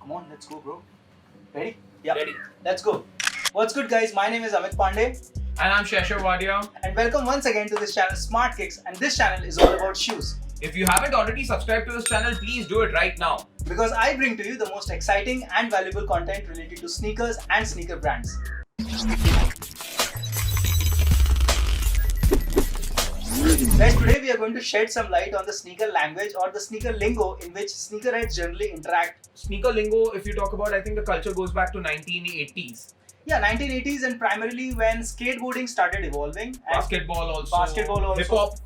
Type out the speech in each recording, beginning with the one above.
Come on, let's go, bro. Ready? Yeah. Ready. Let's go. What's good, guys? My name is Amit Pandey, And I'm Shashar Wadia. and welcome once again to this channel, Smart Kicks. And this channel is all about shoes, If you haven't already subscribed to this channel, please do it right now. because I bring to you the most exciting and valuable content related to sneakers and sneaker brands. Guys, today we are going to shed some light on the sneaker language or the sneaker lingo in which sneakerheads generally interact. Sneaker lingo, if you talk about, I think the culture goes back to 1980s. Yeah, 1980s, and primarily when skateboarding started evolving. And Basketball also. Hip hop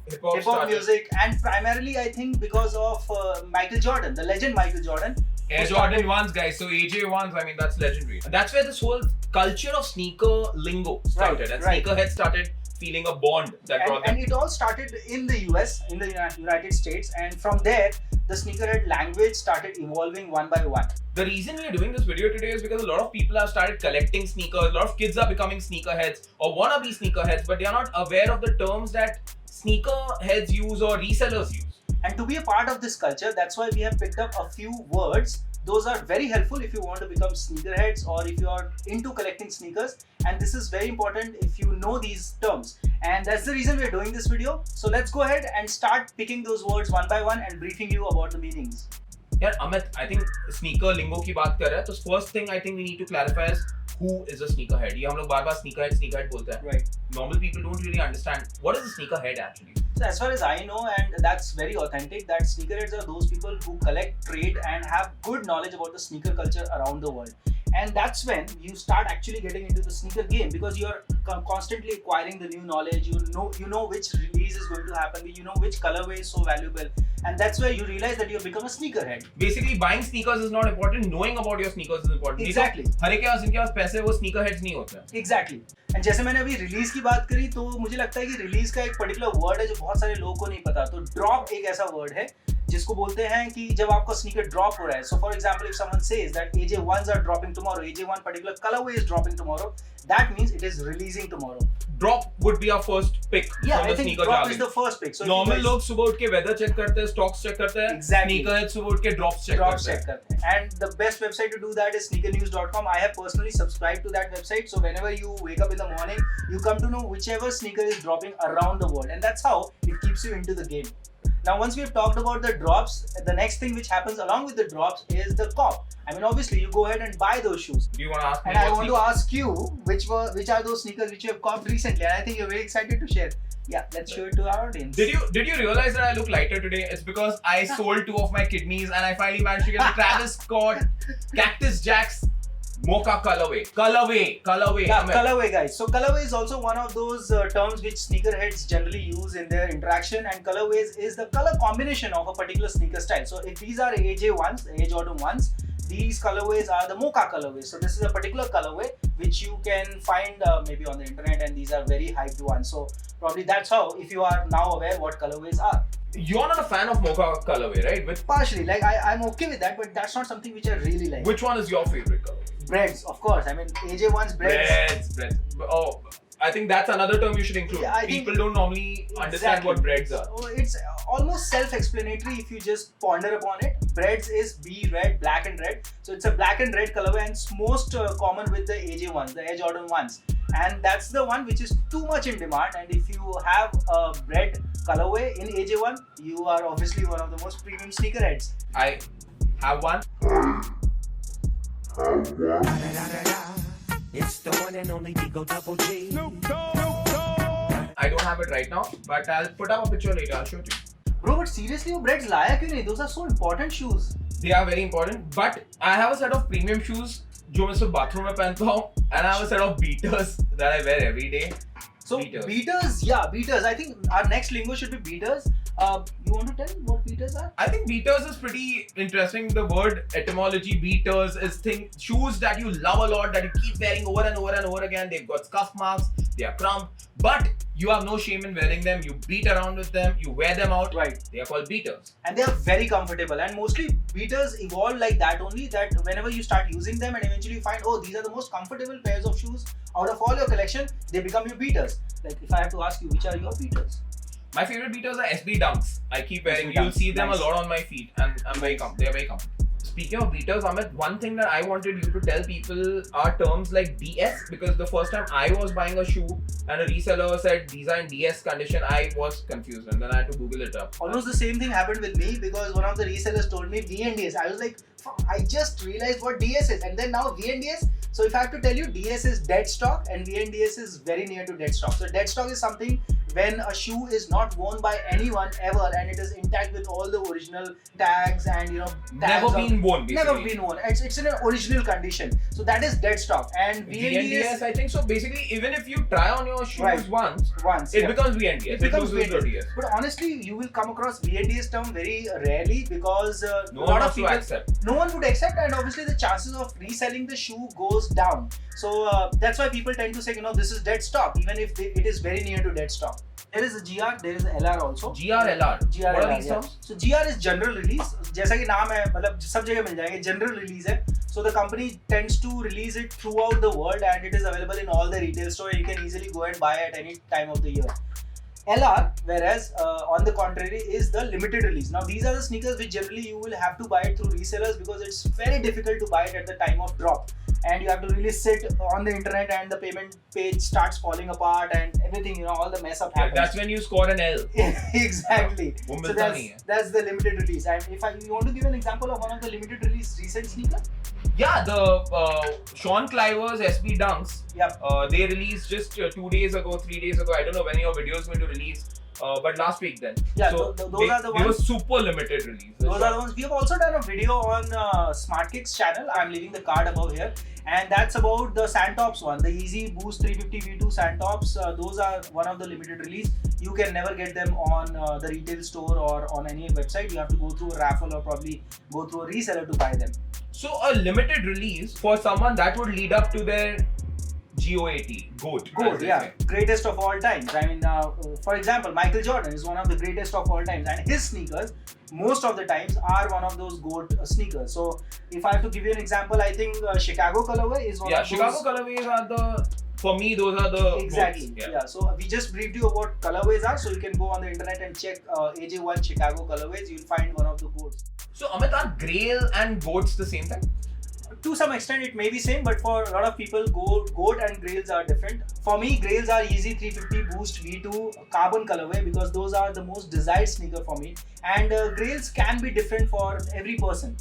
started. music, and primarily I think because of Michael Jordan, the legend Michael Jordan. Air Jordan 1s, guys. So AJ 1s, I mean, that's legendary. That's where this whole culture of sneaker lingo started. And right. sneakerheads started feeling a bond that brought them. And it all started in the US, in the United States, and from there the sneakerhead language started evolving one by one. The reason we are doing this video today is because a lot of people have started collecting sneakers. A lot of kids are becoming sneakerheads or wanna be sneakerheads, but they are not aware of the terms that sneakerheads use or resellers use. And to be a part of this culture, that's why we have picked up a few words. Those are very helpful if you want to become sneakerheads or if you are into collecting sneakers. And this is very important if you know these terms. And that's the reason we're doing this video. So let's go ahead and start picking those words one by one and briefing you about the meanings. Yeah, Amit, I think sneaker lingo की बात कर रहे हैं तो first thing I think we need to clarify is who is a sneakerhead. ये हम लोग बार-बार sneakerhead बोलते हैं. Right. Normal people don't really understand what is a sneakerhead actually. So as far as I know, and that's very authentic, that sneakerheads are those people who collect, trade, and have good knowledge about the sneaker culture around the world. And that's when you start actually getting into the sneaker game, because you're constantly acquiring the new knowledge. You know which release is going to happen. You know which colorway is so valuable, and that's where you realize that you've become a sneakerhead. Basically, buying sneakers is not important. Knowing about your sneakers is important. Exactly. हर एक के पास जिनके पास पैसे वो sneakerheads नहीं होते हैं. Exactly. And जैसे मैंने अभी रिलीज की बात करी, तो मुझे लगता है कि रिलीज का एक पर्टिकुलर वर्ड है जो बहुत सारे लोगों को नहीं पता. तो ड्रॉप एक ऐसा वर्ड है जिसको बोलते हैं कि जब आपका स्नीकर ड्रॉप हो रहा है. So for example, if someone says that AJ1s are dropping tomorrow, AJ1 particular colorway is dropping tomorrow, that means it is releasing tomorrow. Drop would be our first pick. Yeah, from I the think sneaker drop jargon. is the first pick. So Normal लोग सुबह उठ के weather check करते हैं, stocks check करते हैं. Exactly. Sneakerheads सुबह उठ के drops check drop करते हैं. check करते हैं. And the best website to do that is sneakernews.com. I have personally subscribed to that website. So whenever you wake up in the morning, you come to know whichever sneaker is dropping around the world, and that's how it keeps you into the game. Now, once we've talked about the drops, the next thing which happens along with the drops is the cop. I mean, obviously, you go ahead and buy those shoes. Do you want to ask me And I what want to ask you which are those sneakers which you have copped recently, and I think you're very excited to share. Yeah, let's show it to our audience. Did you realize that I look lighter today? It's because I sold 2 of my kidneys and I finally managed to get the Travis Scott Cactus Jacks Mocha colorway. Yeah, Amit. colorway, guys. So colorway is also one of those terms which sneakerheads generally use in their interaction, and colorways is the color combination of a particular sneaker style. So if these are AJ1s, Air Jordan 1s, these colorways are the Mocha colorways. So this is a particular colorway which you can find maybe on the internet, and these are very hyped ones. So probably that's how, if you are now aware what colorways are. You're not a fan of Mocha colorway, right? Partially, like I'm okay with that, but that's not something which I really like. Which one is your favorite colorway? Breads, of course. I mean, AJ1's breads. Breads. Oh, I think that's another term you should include. Yeah, I think- People don't normally understand what breads are. So it's almost self-explanatory if you just ponder upon it. Breads is B red, black and red. So it's a black and red colorway, and it's most common with the AJ1s, the Air Jordan 1s. And that's the one which is too much in demand. And if you have a red colorway in AJ1, you are obviously one of the most premium sneakerheads. I have one. It's the one and only Digo Double G. I don't have it right now, but I'll put up a picture later. I'll show it to you. Bro, but seriously, वो breads लाया क्यों नहीं? Those are so important shoes. They are very important, but I have a set of premium shoes जो मैं सिर्फ bathroom में पहनता हूँ, and I have a set of beaters that I wear every day. So beaters, yeah, beaters. I think our next lingo should be beaters. You want to tell what beaters are? I think beaters is pretty interesting. The word etymology, beaters, is shoes that you love a lot, that you keep wearing over and over and over again. They've got scuff marks, they are crumb, but you have no shame in wearing them. You beat around with them, you wear them out. Right. They are called beaters. And they are very comfortable, and mostly beaters evolve like that only, that whenever you start using them and eventually you find, oh, these are the most comfortable pairs of shoes out of all your collection, they become your beaters. Like if I have to ask you, which are your beaters? My favorite beaters are SB Dunks. I keep wearing. SB You'll Dunks, see them nice. a lot on my feet, and they're very comfortable. speaking of beaters, Amit, one thing that I wanted you to tell people are terms like DS, because the first time I was buying a shoe and a reseller said these are in DS condition, I was confused and then I had to Google it up. Almost the same thing happened with me because one of the resellers told me VNDS. I was like, "Fuck, I just realized what DS is, and then now VNDS. So if I have to tell you, DS is dead stock and VNDS is very near to dead stock. So dead stock is something when a shoe is not worn by anyone ever and it is intact with all the original tags and Never been worn, basically. Never been worn. It's in an original condition. So that is dead stock. And VNDS, I think so. Basically, even if you try on your shoes once, it yeah. becomes VNDS. It becomes loses the VNDS. DS. But honestly, you will come across VNDS term very rarely because No one wants to accept. No one would accept, and obviously the chances of reselling the shoe goes down. So that's why people tend to say, this is dead stock, even if it is very near to dead stock. There is a GR, there is a LR also. GR, LR. GR, What are LR, these yeah. terms? So GR is general release. जैसा कि नाम है, मतलब सब जगह मिल जाएंगे. General release है. So the company tends to release it throughout the world, and it is available in all the retail stores. You can easily go and buy at any time of the year. LR, whereas on the contrary, is the limited release. Now these are the sneakers which generally you will have to buy it through resellers because it's very difficult to buy it at the time of drop, and you have to really sit on the internet and the payment page starts falling apart and everything, all the mess up happens. That's when you score an L. Exactly. वो So मिलता नहीं है. that's the limited release. And if you want to give an example of one of the limited release recent sneaker? Yeah, the Sean Cliver's SB Dunks. Yep. They released just 2 days ago, 3 days ago. I don't know when your video is going to release. But last week then. Yeah, so those are the They were ones. super limited release. Those are the ones. We have also done a video on SmartKicks channel. I'm leaving the card above here. And that's about the Santops one, the Easy Boost 350 V2 Santops. Those are one of the limited release. You can never get them on the retail store or on any website. You have to go through a raffle or probably go through a reseller to buy them. So a limited release for someone that would lead up to their GOAT, GOAT. GOAT, yeah, greatest of all times. I mean, for example, Michael Jordan is one of the greatest of all times, and his sneakers, most of the times, are one of those GOAT sneakers. So, if I have to give you an example, I think Chicago colorway is one of those. Yeah, Chicago colorways are the. For me, those are the exactly. GOATs. Yeah. So we just briefed you about colorways are, so you can go on the internet and check AJ1 Chicago colorways. You'll find one of the GOATs. So Amit, are Grail and GOATs the same thing? To some extent it may be same, but for a lot of people GOAT and Grails are different. For me, Grails are Easy 350 Boost V2 carbon colorway because those are the most desired sneaker for me, and Grails can be different for every person.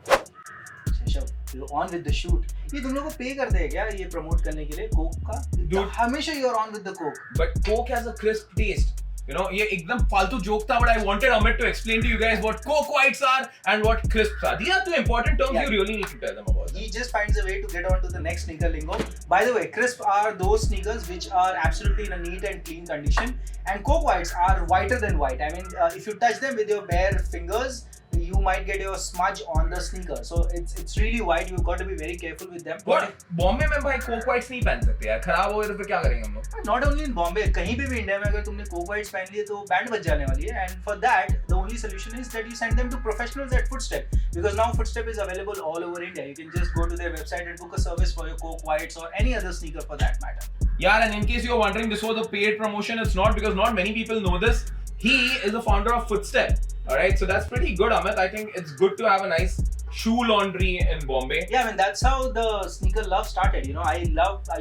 Sheshav, you're on with the shoot. ये तुम लोगों को पे करते हैं क्या ये promote करने के लिए कोक का? Dude, हमेशा you're on with the coke. But Coke has a crisp taste. ये एकदम फालतू joke था, but I wanted Amit to explain to you guys what Coke Whites are and what crisps are. These are two important terms you really need to tell them about. He just finds a way to get on to the next sneaker lingo. By the way, crisp are those sneakers which are absolutely in a neat and clean condition, and Coke Whites are whiter than white. I mean, if you touch them with your bare fingers, you might get your smudge on the sneaker. So it's really white. You've got to be very careful with them. But Bombay में भाई Coke Whites नहीं पहन सकते यार, खराब हो गए तो फिर क्या करेंगे हम लोग? Not only in Bombay, कहीं पे भी इंडिया में अगर तुमने Coke Whites पहन लिए तो बैंड बज जाने वाली है. And for that, the only solution is that you send them to professionals at Footstep, because now Footstep is available all over India. You can just go to their website and book a service for your Coke Whites or any other sneaker for that matter. Yeah, and in case you're wondering, this was a paid promotion. It's not, because not many people know this. He is the founder of Footstep. Alright, so that's pretty good, Amit. I think it's good to have a nice shoe laundry in Bombay. Yeah, I mean, that's how the sneaker love started. I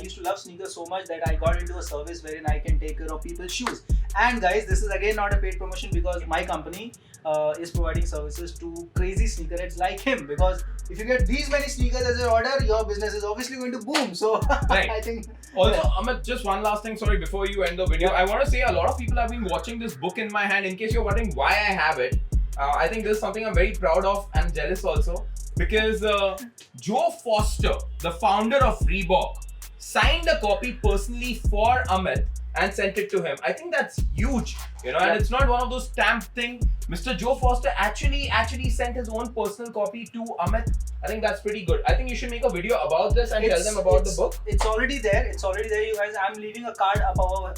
used to love sneakers so much that I got into a service wherein I can take care of people's shoes. And guys, this is again not a paid promotion because my company is providing services to crazy sneakerheads like him, because if you get these many sneakers as an order, your business is obviously going to boom. So Right. I think Also, Amit, just one last thing, sorry, before you end the video. I want to say a lot of people have been watching this book in my hand. In case you're wondering why I have it, I think this is something I'm very proud of and jealous also. Because Joe Foster, the founder of Reebok, signed a copy personally for Amit and sent it to him. I think that's huge, and it's not one of those stamped thing. Mr. Joe Foster actually sent his own personal copy to Amit. I think that's pretty good. I think you should make a video about this and tell them about the book. It's already there. It's already there, you guys. I'm leaving a card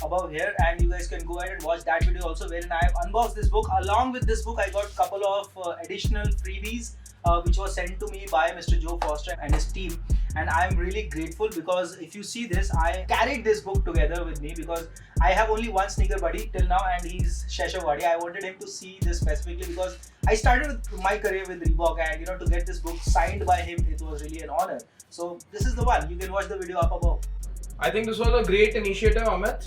above here, and you guys can go ahead and watch that video also, wherein I have unboxed this book. Along with this book, I got a couple of additional freebies which was sent to me by Mr. Joe Foster and his team. and I'm really grateful because if you see this, I carried this book together with me because I have only one sneaker buddy till now, and he's Sheshawadi. I wanted him to see this specifically because I started with my career with Reebok, and to get this book signed by him, it was really an honor. So this is the one. You can watch the video up above. I think this was a great initiative, Amit.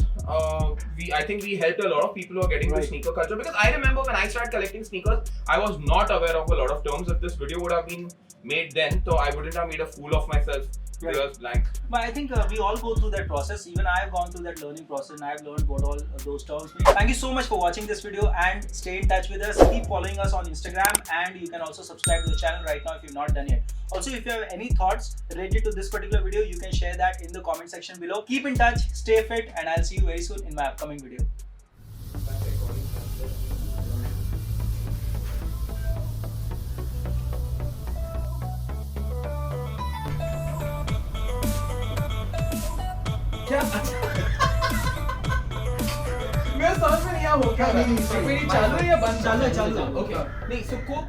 I think we helped a lot of people who are getting to Right. sneaker culture, because I remember when I started collecting sneakers, I was not aware of a lot of terms. If this video would have been made then, so I wouldn't have made a fool of myself. Right. Because blank. But I think we all go through that process. Even I have gone through that learning process, and I have learned what all those terms mean. Thank you so much for watching this video, and stay in touch with us. Keep following us on Instagram, and you can also subscribe to the channel right now if you've not done yet. Also, if you have any thoughts related to this particular video, you can share that in the comment section below. Keep in touch, stay fit, and I'll see you very soon in my upcoming video. क्या मेरे समझ में नहीं आया हो क्या नहीं, नहीं, चालू है या बंद चालू है, चालू है। ओके नहीं सो कोक